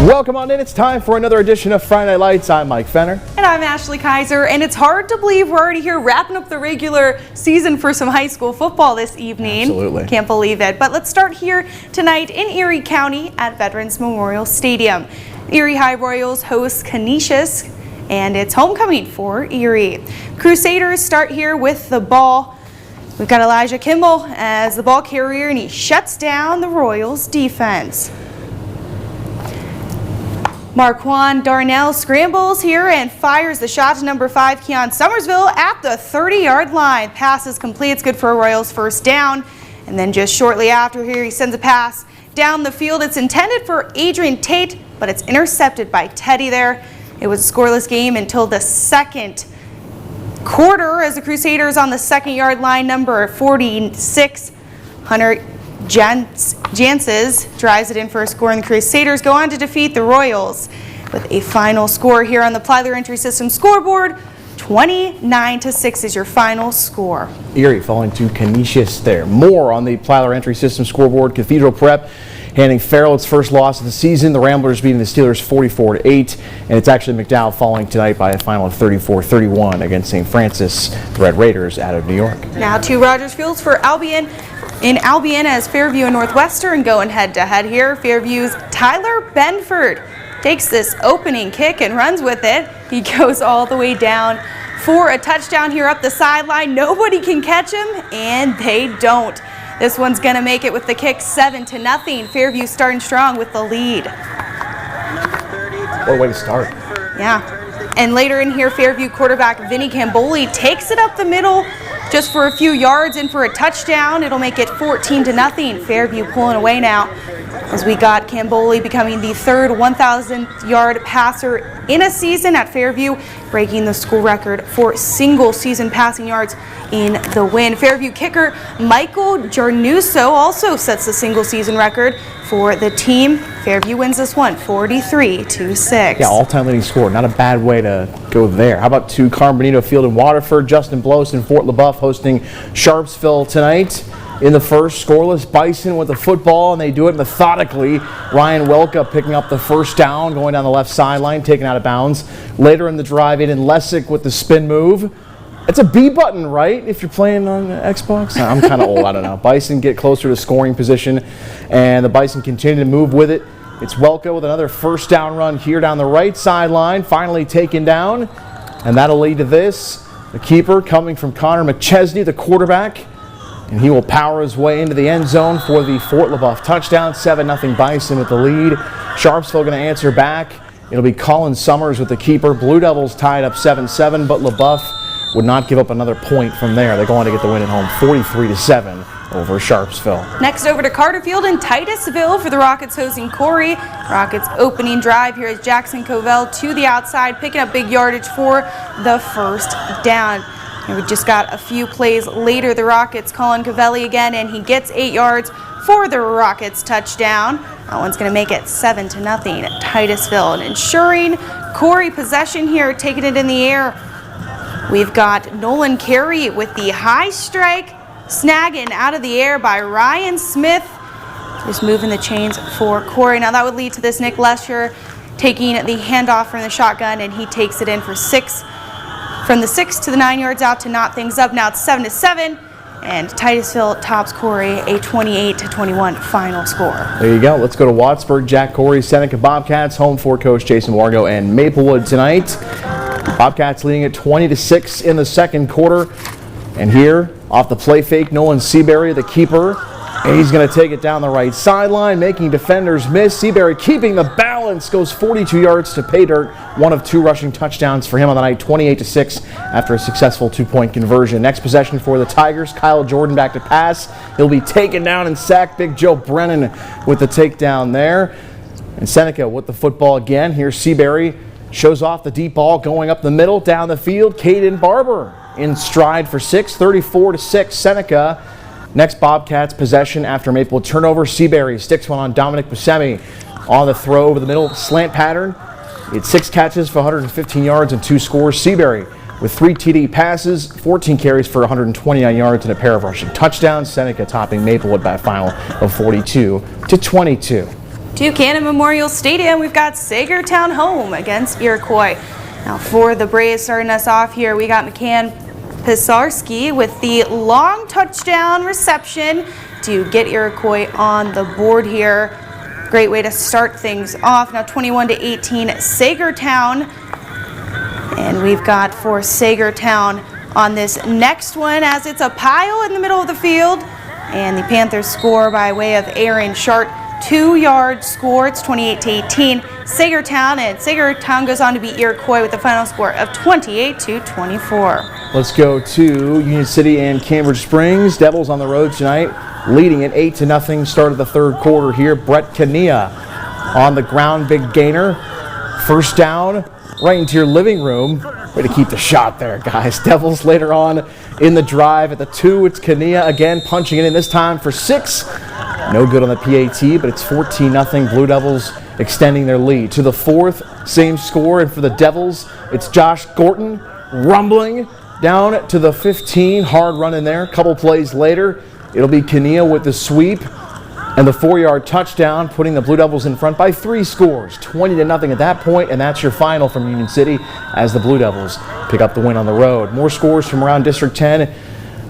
Welcome on in. It's time for another edition of Friday Night Lights. I'm Mike Fenner. And I'm Ashley Kaiser. And it's hard to believe we're already here wrapping up the regular season for some high school football this evening. Absolutely. Can't believe it. But let's start here tonight in Erie County at Veterans Memorial Stadium. Erie High Royals host Canisius, and it's homecoming for Erie. Crusaders start here with the ball. We've got Elijah Kimball as the ball carrier, and he shuts down the Royals defense. Marquand Darnell scrambles here and fires the shot to number 5, Keon Summersville, at the 30-yard line. Pass is complete. It's good for a Royals first down. And then just shortly after here, he sends a pass down the field. It's intended for Adrian Tate, but it's intercepted by Teddy there. It was a scoreless game until the second quarter as the Crusaders on the 2nd-yard line. Number 46, Hunter Janses drives it in for a score, and the Crusaders go on to defeat the Royals with a final score here on the Plyler Entry System scoreboard. 29-6 is your final score. Erie falling to Canisius there. More on the Plyler Entry System scoreboard. Cathedral Prep handing Farrell its first loss of the season. The Ramblers beating the Steelers 44-8, and it's actually McDowell falling tonight by a final of 34-31 against St. Francis, the Red Raiders out of New York. Now to Rogers Fields for Albion. In Albion as Fairview and Northwestern going head-to-head here. Fairview's Tyler Benford takes this opening kick and runs with it. He goes all the way down for a touchdown here up the sideline. Nobody can catch him, and they don't. This one's going to make it with the kick 7-0. Fairview starting strong with the lead. What a way to start. Yeah. And later in here, Fairview quarterback Vinny Camboli takes it up the middle just for a few yards in for a touchdown. It'll make it 14-0. Fairview pulling away now as we got Camboli becoming the third 1,000-yard passer in a season at Fairview, breaking the school record for single-season passing yards in the win. Fairview kicker Michael Jarnuso also sets the single-season record for the team. Fairview wins this one 43-6. Yeah, all-time leading score. Not a bad way to go there. How about to Carmen Benito Field in Waterford? Justin Blows in Fort LaBeouf hosting Sharpsville tonight. In the first, scoreless. Bison with the football, and they do it methodically. Ryan Welka picking up the first down, going down the left sideline, taken out of bounds. Later in the drive, Aiden Lessick with the spin move. It's a B button, right, if you're playing on Xbox? I'm kind of old, I don't know. Bison get closer to scoring position, and the Bison continue to move with it. It's Welka with another first down run here down the right sideline, finally taken down, and that'll lead to this. The keeper coming from Connor McChesney, the quarterback, and he will power his way into the end zone for the Fort LaBeouf touchdown. 7-0 Bison with the lead. Sharpsville going to answer back. It'll be Colin Summers with the keeper. Blue Devils tied up 7-7, but LaBeouf would not give up another point from there. They're going to get the win at home 43-7 over Sharpsville. Next over to Carterfield and Titusville for the Rockets hosting Corey. Rockets opening drive here is Jackson Covell to the outside, picking up big yardage for the first down. And we just got a few plays later. The Rockets calling Covelli again, and he gets 8 yards for the Rockets touchdown. That one's going to make it 7-0 Titusville. And ensuring Corey possession here, taking it in the air. We've got Nolan Carey with the high strike, snagging out of the air by Ryan Smith. Just moving the chains for Corey. Now that would lead to this Nick Lesher taking the handoff from the shotgun, and he takes it in for 6. From the 6 to the 9 yards out to knot things up. Now it's 7-7, and Titusville tops Corey, a 28-21 final score. There you go. Let's go to Wattsburg. Jack Corey, Seneca Bobcats, home for Coach Jason Wargo and Maplewood tonight. Bobcats leading at 20-6 in the second quarter. And here, off the play fake, Nolan Seabury, the keeper. And he's going to take it down the right sideline, making defenders miss. Seabury keeping the balance, goes 42 yards to pay dirt. One of 2 rushing touchdowns for him on the night, 28-6 after a successful 2-point conversion. Next possession for the Tigers, Kyle Jordan back to pass. He'll be taken down and sacked. Big Joe Brennan with the takedown there. And Seneca with the football again. Here's Seabury, shows off the deep ball going up the middle, down the field. Caden Barber in stride for 6, 34-6 Seneca. Next Bobcats possession after Maplewood turnover. Seabury sticks one on Dominic Buscemi on the throw over the middle slant pattern. He had 6 catches for 115 yards and 2 scores. Seabury with 3 TD passes, 14 carries for 129 yards and a pair of rushing touchdowns. Seneca topping Maplewood by a final of 42-22. To Cannon Memorial Stadium, we've got Sagertown home against Iroquois. Now for the Braves starting us off here, we got McCann Pisarski with the long touchdown reception to get Iroquois on the board here. Great way to start things off. Now 21-18 Sagertown. And we've got for Sagertown on this next one as it's a pile in the middle of the field. And the Panthers score by way of Aaron Shart. 2-yard score. It's 28-18 Sagertown, and Sagertown goes on to beat Iroquois with the final score of 28-24. Let's go to Union City and Cambridge Springs. Devils on the road tonight, leading it 8-0. Start of the third quarter here. Brett Kania on the ground, big gainer. First down, right into your living room. Way to keep the shot there, guys. Devils later on in the drive at the 2. It's Kania again punching it in, this time for 6. No good on the PAT, but it's 14-0. Blue Devils extending their lead to the 4th. Same score, and for the Devils, it's Josh Gorton rumbling down to the 15. Hard run in there. Couple plays later, it'll be Kania with the sweep and the 4-yard touchdown, putting the Blue Devils in front by 3 scores. 20-0 at that point, and that's your final from Union City as the Blue Devils pick up the win on the road. More scores from around District 10.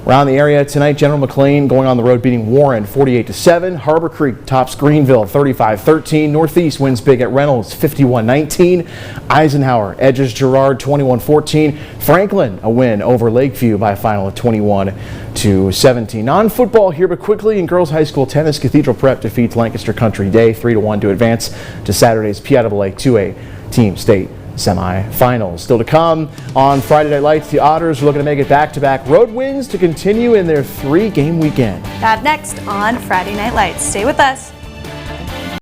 Around the area tonight, General McLean going on the road beating Warren 48-7. Harbor Creek tops Greenville 35-13. Northeast wins big at Reynolds 51-19. Eisenhower edges Girard 21-14. Franklin a win over Lakeview by a final of 21-17. Non-football here, but quickly in girls high school tennis, Cathedral Prep defeats Lancaster Country Day 3-1 to advance to Saturday's PIAA 2A Team State semifinals. Still to come on Friday Night Lights, the Otters are looking to make it back-to-back road wins to continue in their 3-game weekend. That next on Friday Night Lights. Stay with us.